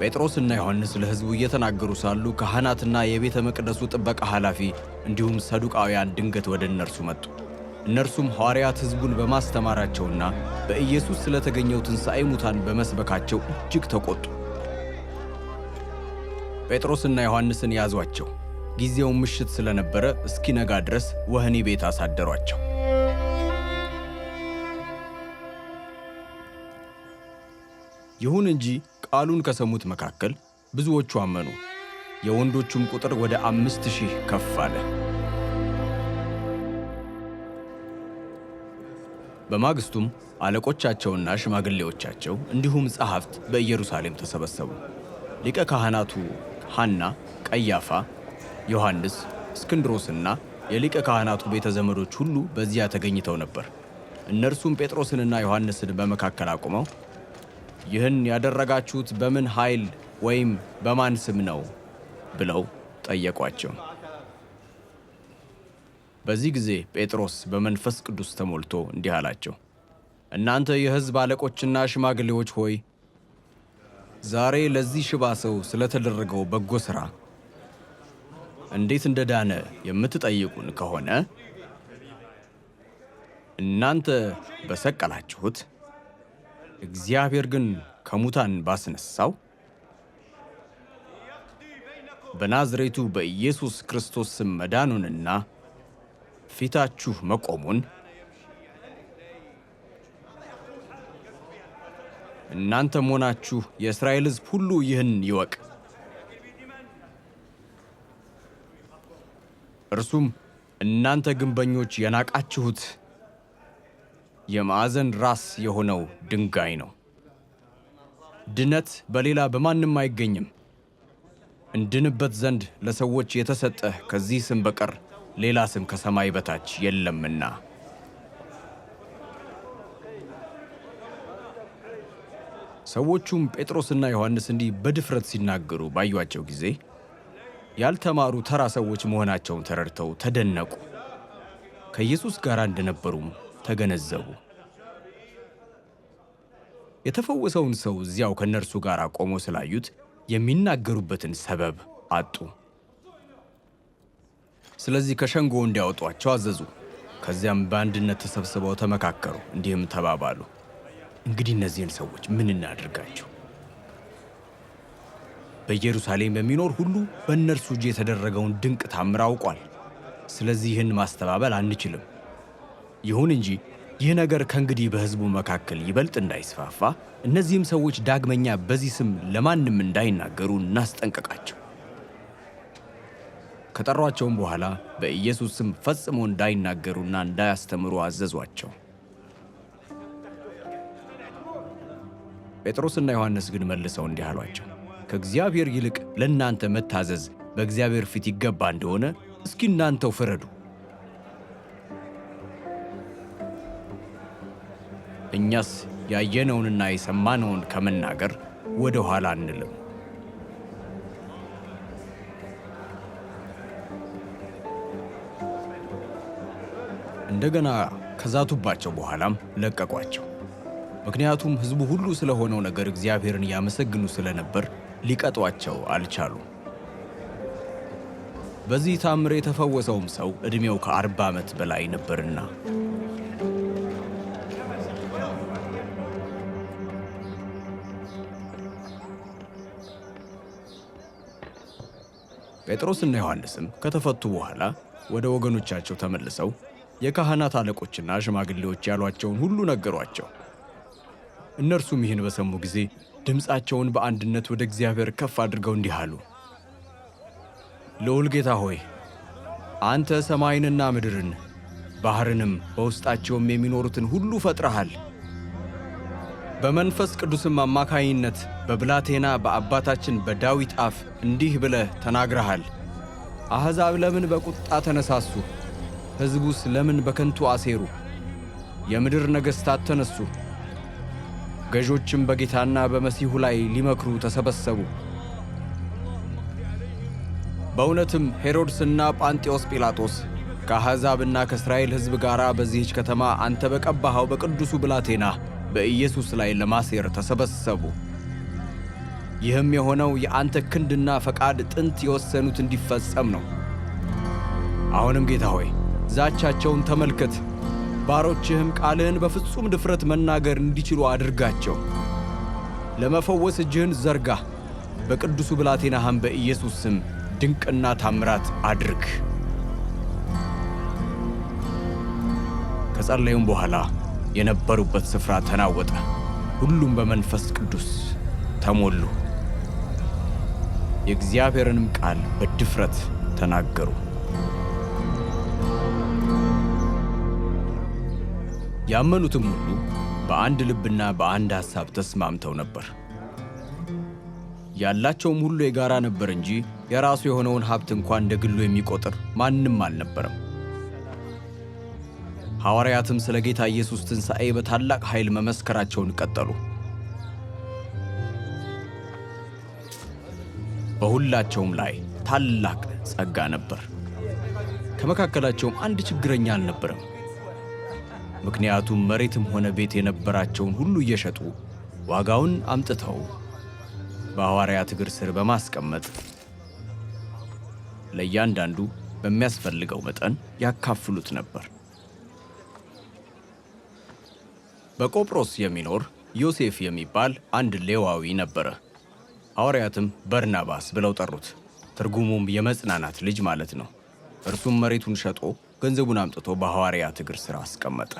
ጴጥሮስና ዮሐንስ ለሕዝቡ እየተናገሩ ሳሉ ካህናትና የቤተ መቅደሱ ጥበቃ ኃላፊ እንዲሁም ሰዱቃውያን ድንገት ወደ እነርሱ መጡ። እነርሱም ሐዋርያት ሕዝቡን በማስተማራቸውና በኢየሱስ ስለተገኘው ትንሣኤ ሙታን በመስበካቸው እጅግ ተቆጡ። ጴጥሮስና ዮሐንስን ያዟቸው። ጊዜው ምሽት ስለነበረ እስኪነጋ ድረስ ወህኒ ቤት አሳደሯቸው። ይሁን እንጂ ቃሉን ከሰሙት መካከል ብዙዎቹ አመኑ። የወንዶቹም ቁጥር ወደ 5000 ከፍ አለ። በማግስቱም አለቆቻቸውና ሽማግሌዎቻቸው እንዲሁም ጸሐፍት በኢየሩሳሌም ተሰበሰቡ። ሊቀ ካህናቱ ሐና፣ ቀያፋ፣ ዮሐንስ፣ እስክንድሮስና የሊቀ ካህናቱ ቤተ ዘመዶች ሁሉ በዚያ ተገኝተው ነበር። እነርሱም ጴጥሮስንና ዮሐንስን በመካከል አቁመው ይህን ያደረጋችሁት በምን ኃይል ወይም በማን ስም ነው ብለው ጠየቋቸው። በዚህ ጊዜ ጴጥሮስ በመንፈስ ቅዱስ ተሞልቶ እንዲህ አላቸው፣ እናንተ የሕዝብ አለቆችና ሽማግሌዎች ሆይ፣ ዛሬ ለዚህ ሽባ ሰው ስለተደረገው በጎ ሥራ እንዴት እንደዳነ የምትጠይቁን ከሆነ እናንተ በሰቀላችሁት እግዚአብሔር ግን ከሙታን ባስነሳው በናዝሬቱ በኢየሱስ ክርስቶስ ስም መዳኑንና ፊታችሁ መቆሙን እናንተም ሆናችሁ የእስራኤል ሕዝብ ሁሉ ይህን ይወቅ። እርሱም እናንተ ግንበኞች የናቃችሁት የማዕዘን ራስ የሆነው ድንጋይ ነው። ድነት በሌላ በማንም አይገኝም። እንድንበት ዘንድ ለሰዎች የተሰጠ ከዚህ ስም በቀር ሌላ ስም ከሰማይ በታች የለምና። ሰዎቹም ጴጥሮስና ዮሐንስ እንዲህ በድፍረት ሲናገሩ ባዩአቸው ጊዜ ያልተማሩ ተራ ሰዎች መሆናቸውን ተረድተው ተደነቁ። ከኢየሱስ ጋር እንደነበሩም ተገነዘቡ። የተፈወሰውን ሰው እዚያው ከነርሱ ጋር ቆሞ ስላዩት የሚናገሩበትን ሰበብ አጡ። ስለዚህ ከሸንጎ እንዲያወጧቸው አዘዙ። ከዚያም በአንድነት ተሰብስበው ተመካከሩ፣ እንዲህም ተባባሉ፣ እንግዲህ እነዚህን ሰዎች ምን እናድርጋቸው? በኢየሩሳሌም የሚኖር ሁሉ በእነርሱ እጅ የተደረገውን ድንቅ ታምር አውቋል። ስለዚህ ይህን ማስተባበል አንችልም። ይሁን እንጂ ይህ ነገር ከእንግዲህ በሕዝቡ መካከል ይበልጥ እንዳይስፋፋ እነዚህም ሰዎች ዳግመኛ በዚህ ስም ለማንም እንዳይናገሩ እናስጠንቀቃቸው። ከጠሯቸውም በኋላ በኢየሱስ ስም ፈጽሞ እንዳይናገሩና እንዳያስተምሩ አዘዟቸው። ጴጥሮስና ዮሐንስ ግን መልሰው እንዲህ አሏቸው፣ ከእግዚአብሔር ይልቅ ለእናንተ መታዘዝ በእግዚአብሔር ፊት ይገባ እንደሆነ እስኪ እናንተው ፍረዱ። እኛስ ያየነውንና የሰማነውን ከመናገር ወደ ኋላ አንልም። እንደገና ከዛቱባቸው በኋላም ለቀቋቸው። ምክንያቱም ሕዝቡ ሁሉ ስለሆነው ነገር እግዚአብሔርን ያመሰግኑ ስለነበር ሊቀጧቸው አልቻሉም። በዚህ ታምር የተፈወሰውም ሰው ዕድሜው ከ40 ዓመት በላይ ነበርና። ጴጥሮስና ዮሐንስም ከተፈቱ በኋላ ወደ ወገኖቻቸው ተመልሰው የካህናት አለቆችና ሽማግሌዎች ያሏቸውን ሁሉ ነገሯቸው። እነርሱም ይህን በሰሙ ጊዜ ድምፃቸውን በአንድነት ወደ እግዚአብሔር ከፍ አድርገው እንዲህ አሉ፣ ልዑል ጌታ ሆይ፣ አንተ ሰማይንና ምድርን ባሕርንም በውስጣቸውም የሚኖሩትን ሁሉ ፈጥረሃል። በመንፈስ ቅዱስም አማካይነት በብላቴና በአባታችን በዳዊት አፍ እንዲህ ብለህ ተናግረሃል። አሕዛብ ለምን በቁጣ ተነሳሱ? ሕዝቡስ ለምን በከንቱ አሴሩ? የምድር ነገሥታት ተነሱ፣ ገዦችም በጌታና በመሲሑ ላይ ሊመክሩ ተሰበሰቡ። በእውነትም ሄሮድስና ጳንጤዎስ ጲላጦስ ከአሕዛብና ከእስራኤል ሕዝብ ጋር በዚህች ከተማ አንተ በቀባኸው በቅዱሱ ብላቴና በኢየሱስ ላይ ለማሴር ተሰበሰቡ። ይህም የሆነው የአንተ ክንድና ፈቃድ ጥንት የወሰኑት እንዲፈጸም ነው። አሁንም ጌታ ሆይ ዛቻቸውን ተመልከት፣ ባሮችህም ቃልህን በፍጹም ድፍረት መናገር እንዲችሉ አድርጋቸው። ለመፈወስ እጅህን ዘርጋ፣ በቅዱሱ ብላቴናህም በኢየሱስ ስም ድንቅና ታምራት አድርግ። ከጸለዩም በኋላ የነበሩበት ስፍራ ተናወጠ፣ ሁሉም በመንፈስ ቅዱስ ተሞሉ፣ የእግዚአብሔርንም ቃል በድፍረት ተናገሩ። ያመኑትም ሁሉ በአንድ ልብና በአንድ ሐሳብ ተስማምተው ነበር። ያላቸውም ሁሉ የጋራ ነበር እንጂ የራሱ የሆነውን ሀብት እንኳን እንደ ግሉ የሚቆጥር ማንም አልነበረም። ሐዋርያትም ስለ ጌታ ኢየሱስ ትንሣኤ በታላቅ ኃይል መመስከራቸውን ቀጠሉ። በሁላቸውም ላይ ታላቅ ጸጋ ነበር። ከመካከላቸውም አንድ ችግረኛ አልነበረም። ምክንያቱም መሬትም ሆነ ቤት የነበራቸውን ሁሉ እየሸጡ ዋጋውን አምጥተው በሐዋርያት እግር ስር በማስቀመጥ ለእያንዳንዱ በሚያስፈልገው መጠን ያካፍሉት ነበር። በቆጵሮስ የሚኖር ዮሴፍ የሚባል አንድ ሌዋዊ ነበረ። ሐዋርያትም በርናባስ ብለው ጠሩት። ትርጉሙም የመጽናናት ልጅ ማለት ነው። እርሱም መሬቱን ሸጦ ገንዘቡን አምጥቶ በሐዋርያት እግር ስር አስቀመጠ።